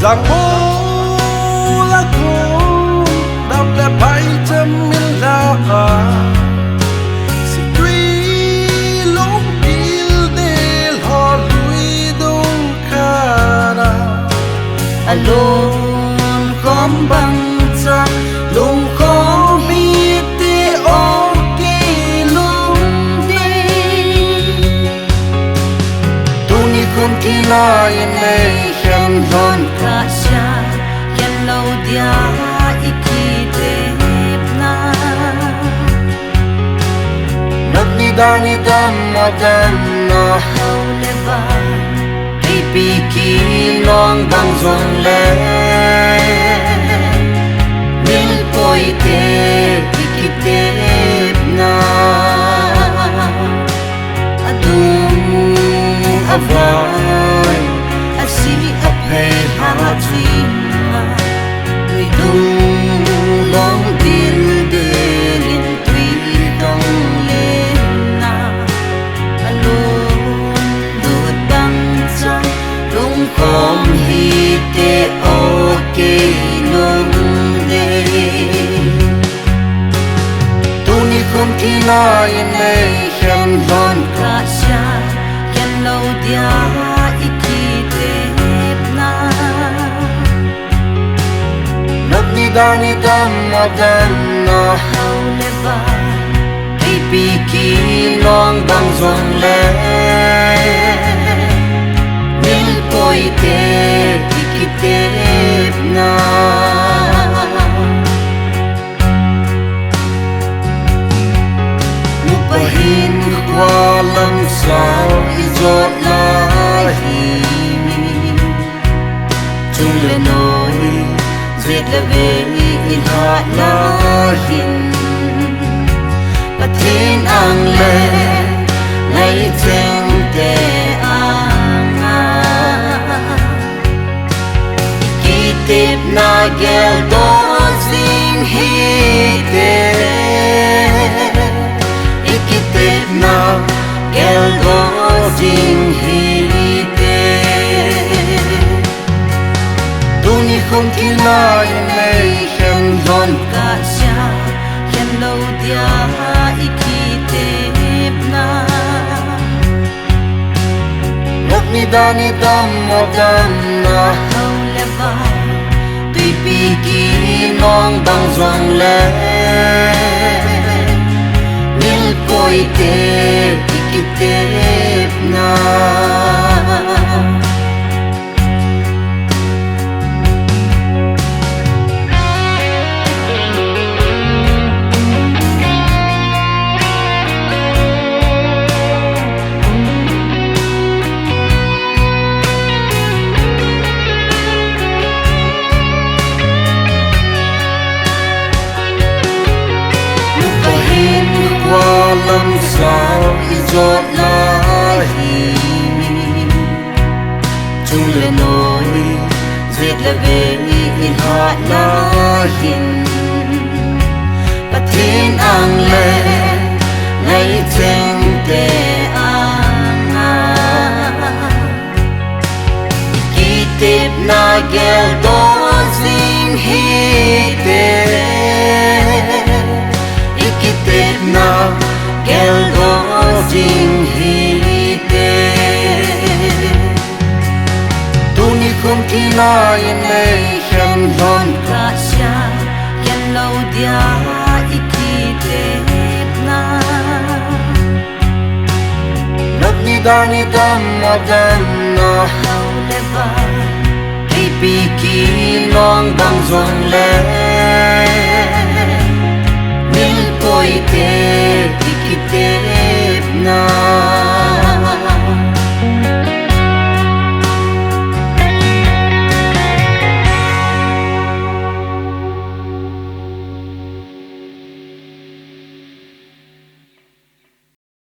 rằng bố là cô đập đẹp hay chấm miên la si tuy lúc yêu để họ lui đông cara alone không bằng cha lung không biết te ok lung đi tu ni không kỳ lai này khen lon cả cha khen lâu dia ikitepna nấp ni dani dam madam na hauleva pi ki long bang zong le mil poite ikitepna adum avai asi aphe hatima người dung long tin đến tùy đông lên na alone đốt đăng trăng lung không hi te ok lung de tu ni không kỳ lai này khen lon cả cha khen lâu dia ikitepna nấp ni dani dam madam na hauleva pi ki long bang zong le mil poite ikitepna lupahin qua lam sao izot lahi chung le noi duyệt le ve in hat lahin pathin ang le nay cheng te anga kitip na gel do sing hi te ikitip na gel do sing hi te tu ni không kỳ lai này khen lon cả cha khen lâu dia ikitepna nấp ni dani dam madam na hauleva tùy pi ki long bang zong le mil poite ikitepna qua lam sao izot lahi chung le noi duyệt le ve in hat lahin pathin ang le nay cheng te anga ikitip na gel do sing hi te ikitepna gel do sing hi te tu ni không kỳ lai này khen lon cả cha khen lâu dia ikitepna nấp ni dani dam madam na hauleva pi ki long bang zong le